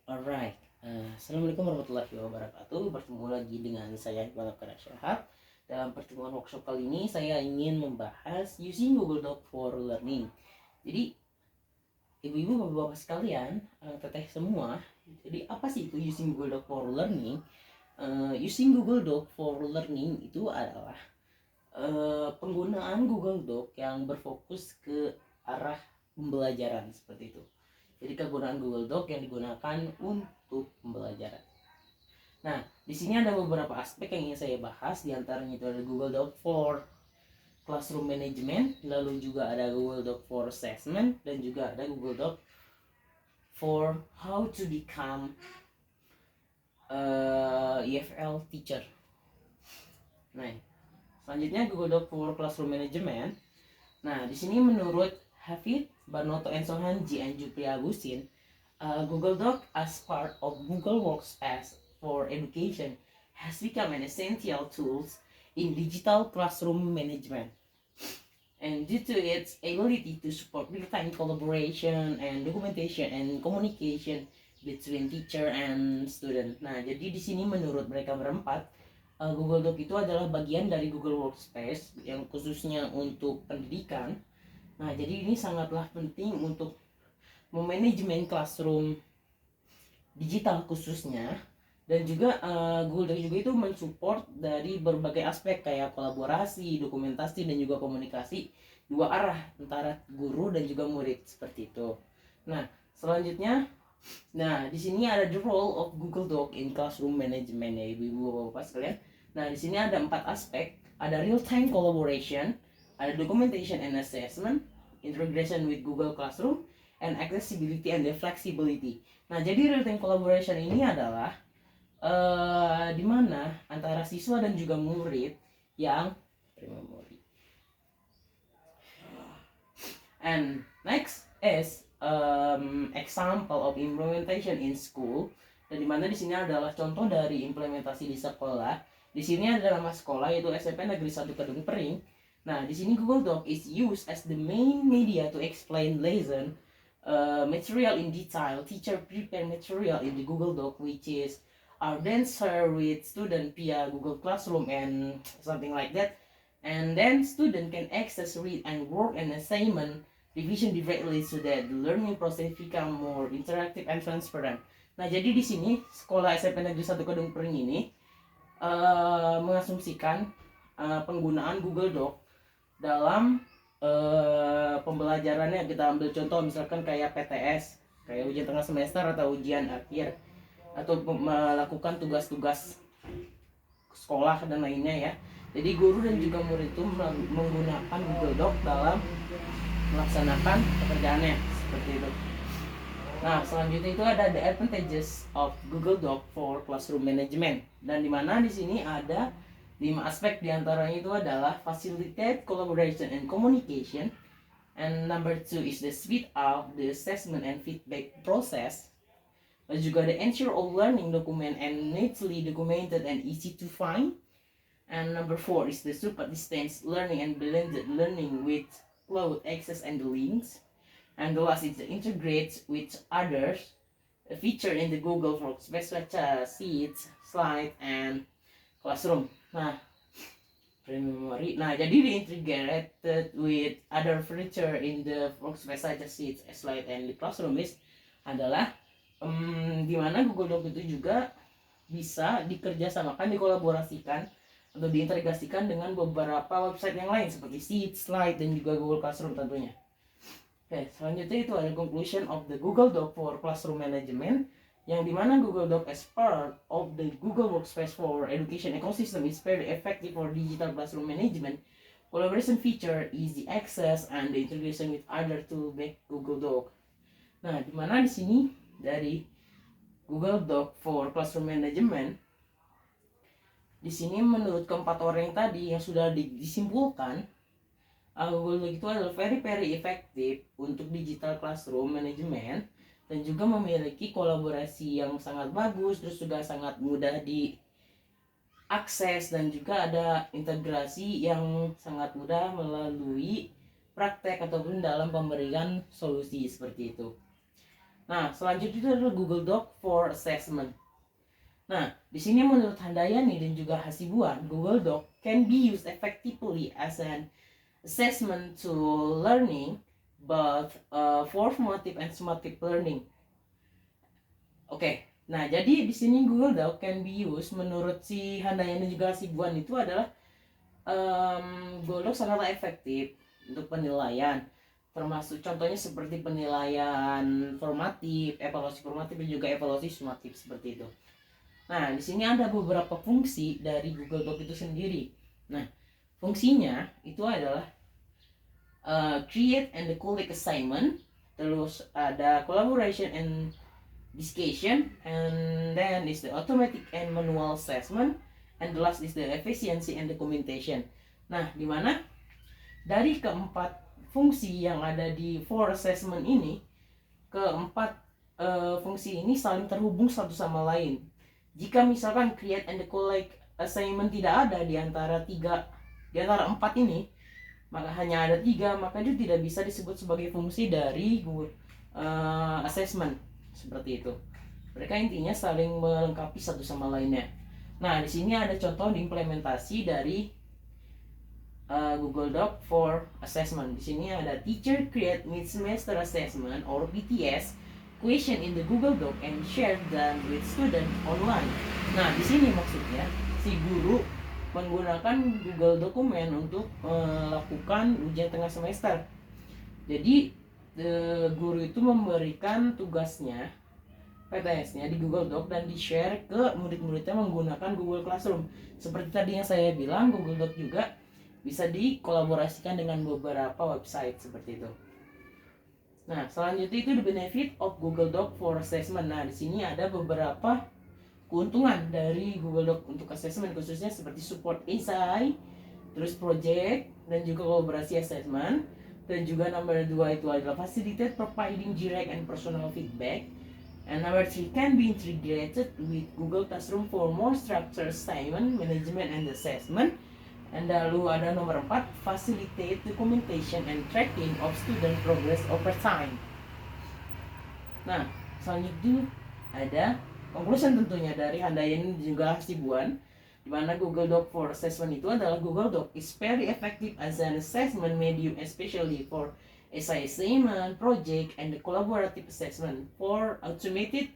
Alright, Assalamualaikum warahmatullahi wabarakatuh. Bertemu lagi dengan saya Iqbal Abkara Syahab. Dalam pertemuan workshop kali ini saya ingin membahas using Google Doc for Learning. Jadi ibu-ibu, bapak-bapak sekalian, teteh semua. Jadi apa sih itu using Google Doc for Learning? Using Google Doc for Learning itu adalah penggunaan Google Doc yang berfokus ke arah pembelajaran seperti itu. Jadi kegunaan Google Doc yang digunakan untuk pembelajaran. Nah, di sini ada beberapa aspek yang ingin saya bahas. Di antaranya itu ada Google Doc for Classroom Management, lalu juga ada Google Doc for Assessment, dan juga ada Google Doc for How to Become EFL Teacher. Nah, selanjutnya Google Doc for Classroom Management. Nah, di sini menurut Hafid, Barnoto, and Sohanji and Jupri Agusin, Google Doc as part of Google Workspace for Education has become an essential tool in digital classroom management. And due to its ability to support real-time collaboration and documentation and communication between teacher and student. Nah, jadi di sini menurut mereka berempat, Google Doc itu adalah bagian dari Google Workspace yang khususnya untuk pendidikan. Nah, jadi ini sangatlah penting untuk memanajemen classroom digital khususnya, dan juga Google Doc juga itu mensupport dari berbagai aspek kayak kolaborasi, dokumentasi, dan juga komunikasi dua arah antara guru dan juga murid seperti itu. Nah, selanjutnya, di sini ada the role of Google Doc in classroom management ya ibu-ibu bapak sekalian. Nah, di sini ada 4 aspek, ada real time collaboration, ada documentation and assessment, integration with Google Classroom, and accessibility and the flexibility. Nah, jadi real time collaboration ini adalah di mana antara siswa dan juga murid yang memori. And next is example of implementation in school. Dan dimana di sini adalah contoh dari implementasi di sekolah. Di sini ada nama sekolah yaitu SMP Negeri 1 Kedung Pring. Nah, di sini Google Doc is used as the main media to explain lesson material in detail. Teacher prepare material in the Google Doc, which is are then shared with student via Google Classroom and something like that. And then student can access, read, and work an assignment revision directly so that the learning process become more interactive and transparent. Nah, jadi di sini sekolah SMP Negeri 1 Kedung Pring ini mengasumsikan penggunaan Google Doc dalam pembelajarannya. Kita ambil contoh misalkan kayak PTS, kayak ujian tengah semester atau ujian akhir, atau melakukan tugas-tugas sekolah dan lainnya ya. Jadi guru dan juga murid itu menggunakan Google Doc dalam melaksanakan pekerjaannya seperti itu. Nah, selanjutnya itu ada the advantages of Google Doc for classroom management. Dan di mana di sini ada 5 aspek, diantaranya itu adalah facilitate collaboration and communication. And number 2 is the speed up the assessment and feedback process. Dan juga the ensure all learning document and neatly documented and easy to find. And number 4 is the support distance learning and blended learning with cloud access and the links. And the last is the integrate with others, a feature in the Google Workspace such as Sheets, Slide, and Classroom. Nah, memory. Nah, jadi di-integrated with other feature in the Workspace such as Sheets, Slide, and the Classroom is adalah di mana Google Doc itu juga bisa dikerjasamakan, dikolaborasikan, atau diintegrasikan dengan beberapa website yang lain seperti Sheets, Slide, dan juga Google Classroom tentunya. Oke, selanjutnya itu ada conclusion of the Google Doc for Classroom Management, yang dimana Google Doc as part of the Google Workspace for Education ecosystem is very effective for digital classroom management, collaboration feature, easy access, and the integration with other tool make Google Doc. Nah, dimana di sini dari Google Doc for Classroom Management, di sini menurut keempat orang yang tadi yang sudah disimpulkan, Google Doc itu adalah very effective untuk digital classroom management dan juga memiliki kolaborasi yang sangat bagus, terus juga sangat mudah diakses, dan juga ada integrasi yang sangat mudah melalui praktek ataupun dalam pemberian solusi seperti itu. Nah, selanjutnya itu adalah Google Doc for Assessment. Nah, di sini menurut Handayani dan juga Hasibuan, Google Doc can be used effectively as an assessment to learning, both formative and summative learning. Oke, nah jadi di sini Google Doc can be used menurut si Handayani dan juga Hasibuan itu adalah Google Doc sangatlah efektif untuk penilaian, termasuk contohnya seperti penilaian formatif, evaluasi formatif dan juga evaluasi sumatif seperti itu. Nah, di sini ada beberapa fungsi dari Google Doc itu sendiri. Nah, fungsinya itu adalah create and collect assignment, terus ada collaboration and discussion, and then is the automatic and manual assessment, and the last is the efficiency and documentation. Nah, di mana dari keempat fungsi yang ada di for assessment ini, keempat fungsi ini saling terhubung satu sama lain. Jika misalkan create and collect assignment tidak ada di antara empat ini, maka hanya ada 3, maka itu tidak bisa disebut sebagai fungsi dari assessment seperti itu. Mereka intinya saling melengkapi satu sama lainnya. Nah, di sini ada contoh implementasi dari Google Doc for Assessment. Di sini ada teacher create mid-semester assessment or PTS question in the Google Doc and share them with student online. Nah, di sini maksudnya si guru menggunakan Google Dokumen untuk melakukan ujian tengah semester. Jadi guru itu memberikan tugasnya, PTS-nya di Google Doc dan di-share ke murid-muridnya menggunakan Google Classroom. Seperti tadi yang saya bilang, Google Doc juga bisa dikolaborasikan dengan beberapa website seperti itu. Nah, selanjutnya itu the benefit of Google Doc for Assessment. Nah, di sini ada beberapa keuntungan dari Google Doc untuk assessment, khususnya seperti support essay, terus project, dan juga kolaborasi assessment. Dan juga nomor 2 itu adalah facilitate providing direct and personal feedback. And number 3 can be integrated with Google Classroom for more structured assignment, management, and assessment. And lalu ada nomor 4, facilitate documentation and tracking of student progress over time. Nah, selanjutnya ada conclusion tentunya dari Handayani dan juga Hasibuan, di mana Google Doc for Assessment itu adalah Google Doc is very effective as an assessment medium, especially for essay assignment, project, and the collaborative assessment. For automated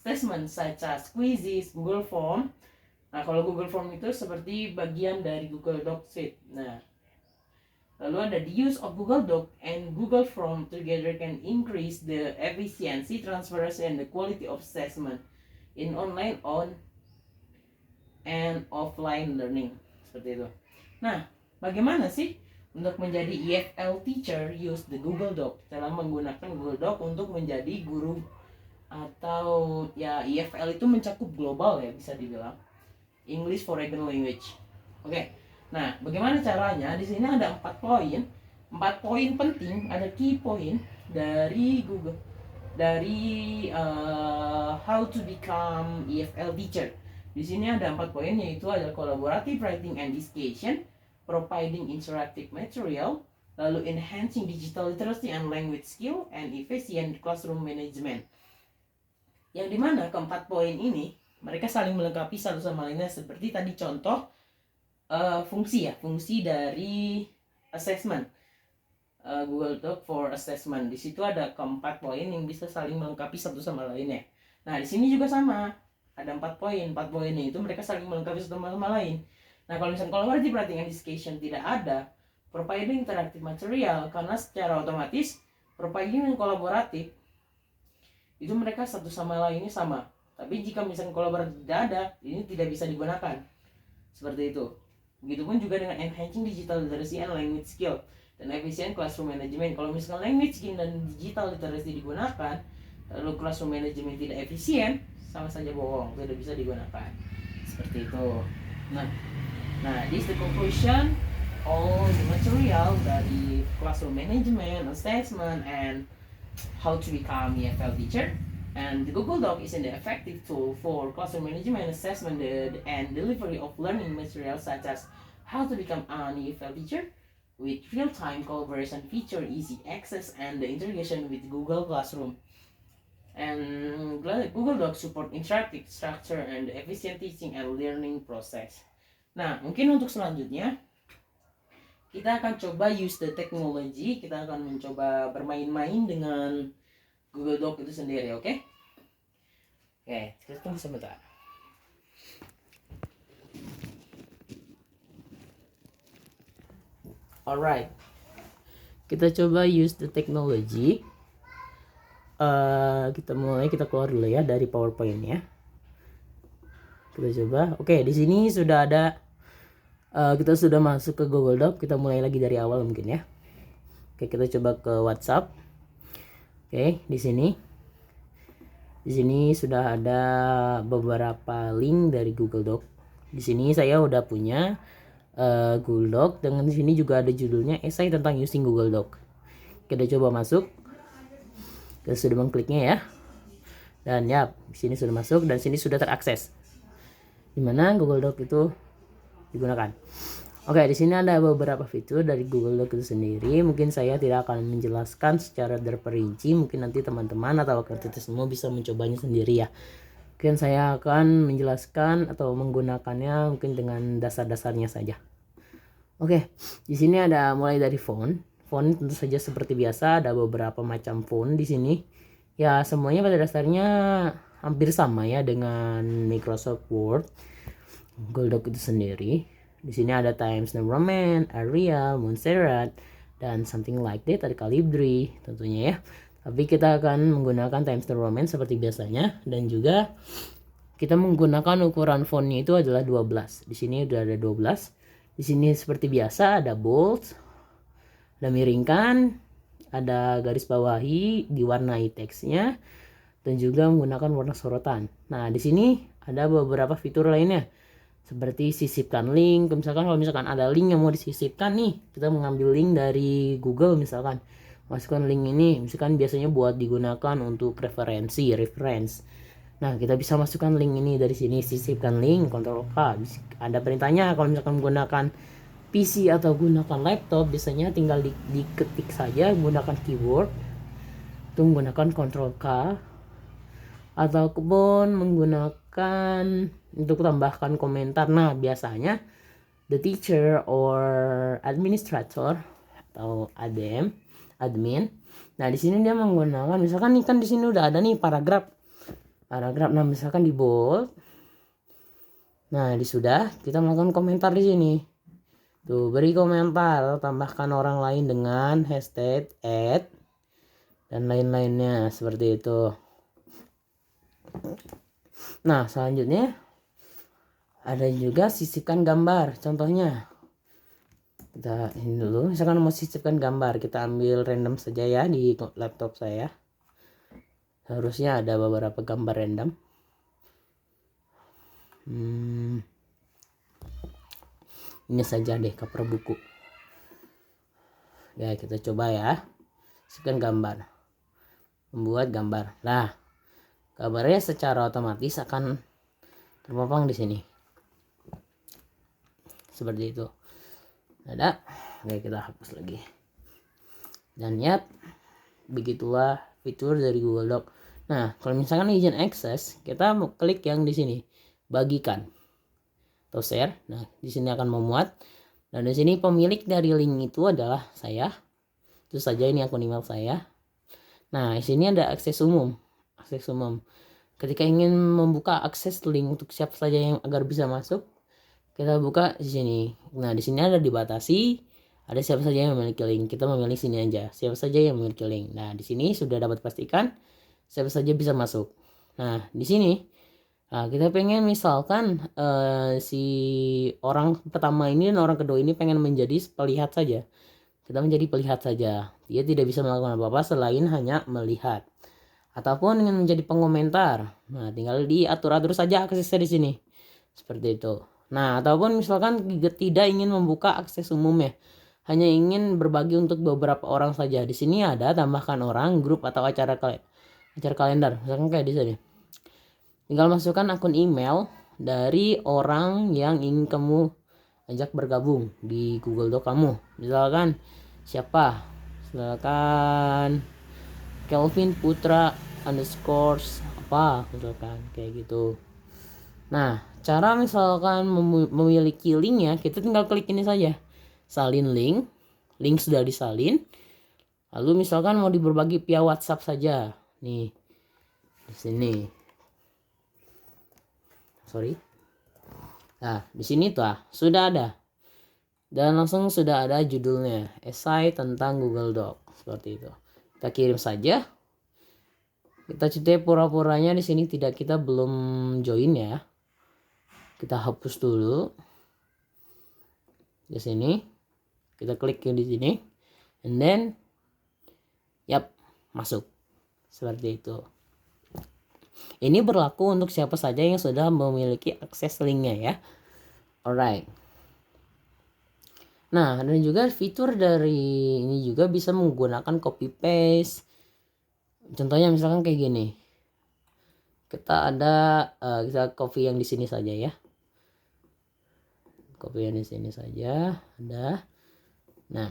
assessment such as quizzes, Google Form. Nah, kalau Google Form itu seperti bagian dari Google Doc Sheet. Nah, lalu ada the use of Google Doc and Google Form together can increase the efficiency, transparency, and the quality of assessment in online and offline learning. Seperti itu. Nah, bagaimana sih untuk menjadi EFL teacher use the Google Doc? Dalam menggunakan Google Doc untuk menjadi guru, atau ya EFL itu mencakup global ya, bisa dibilang English Foreign Language. Oke. Nah, bagaimana caranya? Di sini ada 4 poin. 4 poin penting, ada key point dari Google, dari how to become EFL teacher. Di sini ada 4 poin, yaitu ada collaborative writing and discussion, providing interactive material, lalu enhancing digital literacy and language skill, and efficient classroom management. Yang dimana keempat poin ini mereka saling melengkapi satu sama lainnya, seperti tadi contoh fungsi dari assessment, Google Doc for Assessment. Di situ ada keempat poin yang bisa saling melengkapi satu sama lainnya. Nah, di sini juga sama, ada 4 poin. 4 poinnya itu mereka saling melengkapi satu sama lain. Nah, kalau misalnya collaborative writing and discussion tidak ada, providing interactive material, karena secara otomatis providing yang kolaboratif itu mereka satu sama lainnya sama. Tapi jika misalnya kolaborasi tidak ada, ini tidak bisa digunakan. Seperti itu. Begitupun juga dengan enhancing digital literacy and language skill dan efficient classroom management. Kalau misalnya language skill dan digital literacy digunakan, lalu classroom management tidak efisien, sama saja bohong, tidak bisa digunakan. Seperti itu. Nah, this the conclusion all the material dari classroom management, assessment, and how to become EFL teacher. And the Google Doc is an effective tool for classroom management, assessment, and delivery of learning materials such as how to become an EFL teacher with real-time collaboration feature, easy access, and the integration with Google Classroom. And Google Docs support interactive structure and efficient teaching and learning process. Nah, mungkin untuk selanjutnya kita akan coba use the technology. Kita akan mencoba bermain-main dengan Google Doc itu sendiri, oke? Oke, kita tunggu sebentar. Alright, kita coba use the technology. Kita keluar dulu ya dari PowerPoint ya. Kita coba. Oke, di sini sudah ada. Kita sudah masuk ke Google Doc. Kita mulai lagi dari awal mungkin ya. Oke, kita coba ke WhatsApp. Oke, di sini. Di sini sudah ada beberapa link dari Google Doc. Di sini saya udah punya Google Doc. Dengan di sini juga ada judulnya esai tentang using Google Doc. Kita coba masuk. Kita sudah mengkliknya ya. Dan ya, di sini sudah masuk dan sini sudah terakses. Dimana Google Doc itu digunakan. Oke, di sini ada beberapa fitur dari Google Doc itu sendiri. Mungkin saya tidak akan menjelaskan secara terperinci. Mungkin nanti teman-teman atau kita semua bisa mencobanya sendiri ya. Mungkin saya akan menjelaskan atau menggunakannya mungkin dengan dasar-dasarnya saja. Oke, di sini ada mulai dari font. Font tentu saja seperti biasa ada beberapa macam font di sini. Ya, semuanya pada dasarnya hampir sama ya dengan Microsoft Word. Google Doc itu sendiri. Di sini ada Times New Roman, Arial, Montserrat, dan something like that, ada Calibri tentunya ya. Tapi kita akan menggunakan Times New Roman seperti biasanya dan juga kita menggunakan ukuran fontnya itu adalah 12. Di sini udah ada 12. Di sini seperti biasa ada bold, ada miringkan, ada garis bawahi, diwarnai teksnya, dan juga menggunakan warna sorotan. Nah, di sini ada beberapa fitur lainnya, seperti sisipkan link. Misalkan kalau misalkan ada link yang mau disisipkan nih, kita mengambil link dari Google misalkan, masukkan link ini, misalkan biasanya buat digunakan untuk reference. Nah, kita bisa masukkan link ini dari sini, sisipkan link, Ctrl K. Ada perintahnya kalau misalkan menggunakan PC atau gunakan laptop, biasanya tinggal diketik saja menggunakan keyboard itu menggunakan Ctrl K, ataupun menggunakan untuk tambahkan komentar. Nah, biasanya the teacher or administrator atau admin. Nah, di sini dia menggunakan misalkan nih kan di sini udah ada nih paragraf. Nah, misalkan di bold. Nah, sudah kita melakukan komentar di sini. Tuh, beri komentar, tambahkan orang lain dengan hashtag @ dan lain-lainnya seperti itu. Nah, selanjutnya ada juga sisipkan gambar. Contohnya kita ini dulu, misalkan mau sisipkan gambar, kita ambil random saja ya di laptop saya. Harusnya ada beberapa gambar random. Ini saja deh cover buku. Ya, kita coba ya. Sisipkan gambar. Membuat gambar. Nah, gambarnya secara otomatis akan terpampang di sini. Seperti itu. Ada. Oke, kita hapus lagi. Dan ya, begitulah fitur dari Google Doc. Nah, kalau misalkan izin akses, kita mau klik yang di sini, bagikan atau share. Nah, di sini akan memuat. Dan di sini pemilik dari link itu adalah saya. Itu saja, ini akun email saya. Nah, di sini ada akses umum. Akses umum. Ketika ingin membuka akses link untuk siapa saja yang agar bisa masuk, kita buka di sini. Nah, di sini ada dibatasi. Ada siapa saja yang memiliki link. Kita memilih sini aja. Siapa saja yang memiliki link. Nah, di sini sudah dapat pastikan siapa saja bisa masuk. Nah, di sini kita pengen misalkan si orang pertama ini dan orang kedua ini pengen menjadi pelihat saja. Kita menjadi pelihat saja. Dia tidak bisa melakukan apa-apa selain hanya melihat. Ataupun ingin menjadi pengomentar. Nah, tinggal diatur-atur saja aksesnya di sini. Seperti itu. Nah, ataupun misalkan tidak ingin membuka akses umum ya. Hanya ingin berbagi untuk beberapa orang saja. Di sini ada tambahkan orang, grup atau acara kalender. Misalkan kayak di sini. Tinggal masukkan akun email dari orang yang ingin kamu ajak bergabung di Google Doc kamu. Misalkan siapa? Misalkan Kelvin Putra underscores apa misalkan kayak gitu. Nah, cara misalkan memiliki linknya, kita tinggal klik ini saja, salin link. Link sudah disalin. Lalu misalkan mau berbagi via WhatsApp saja, nih di sini. Sorry. Nah, di sini tuh sudah ada. Dan langsung sudah ada judulnya, esai tentang Google Doc, seperti itu. Kita kirim saja. Kita cetek pura-puranya di sini kita belum join ya. Kita hapus dulu. Di sini kita klik di sini, and then masuk seperti itu. Ini berlaku untuk siapa saja yang sudah memiliki akses linknya ya. Alright. Nah, dan juga fitur dari ini juga bisa menggunakan copy paste. Contohnya misalkan kayak gini. Kita ada kita copy yang di sini saja ya. Copy yang di sini saja ada. Nah,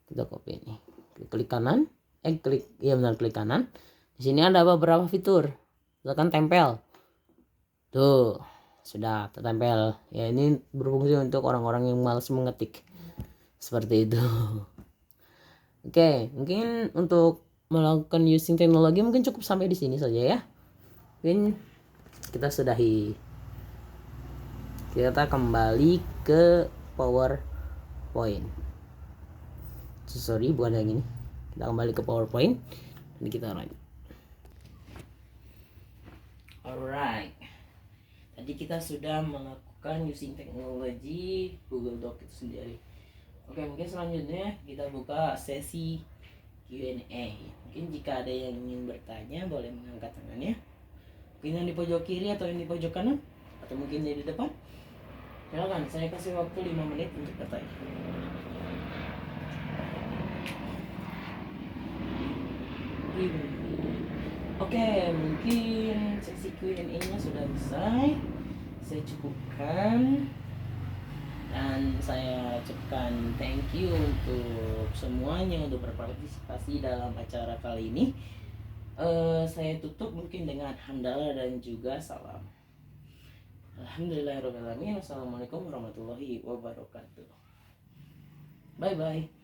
kita copy ini. Klik kanan, klik kanan. Di sini ada beberapa fitur. Misalkan tempel. Tuh, sudah tertempel. Ya, ini berfungsi untuk orang-orang yang malas mengetik. Seperti itu. Oke, mungkin untuk melakukan using teknologi mungkin cukup sampai di sini saja ya. Mungkin kita sudahi. Kita kembali ke PowerPoint. Sorry, bukan yang ini. Kita kembali ke PowerPoint. Ini kita lanjut. Alright. Tadi kita sudah melakukan using teknologi Google Doc itu sendiri. Oke, mungkin selanjutnya kita buka sesi Q&A. Mungkin jika ada yang ingin bertanya boleh mengangkat tangannya. Mungkin yang di pojok kiri atau yang di pojok kanan, atau mungkin di depan. Silakan, saya kasih waktu 5 menit untuk bertanya. Oke, mungkin sesi Q&A-nya sudah selesai. Saya cukupkan. Dan saya ucapkan thank you untuk semuanya untuk berpartisipasi dalam acara kali ini. Saya tutup mungkin dengan hamdalah dan juga salam. Alhamdulillahirrahmanirrahim. Assalamualaikum warahmatullahi wabarakatuh. Bye bye.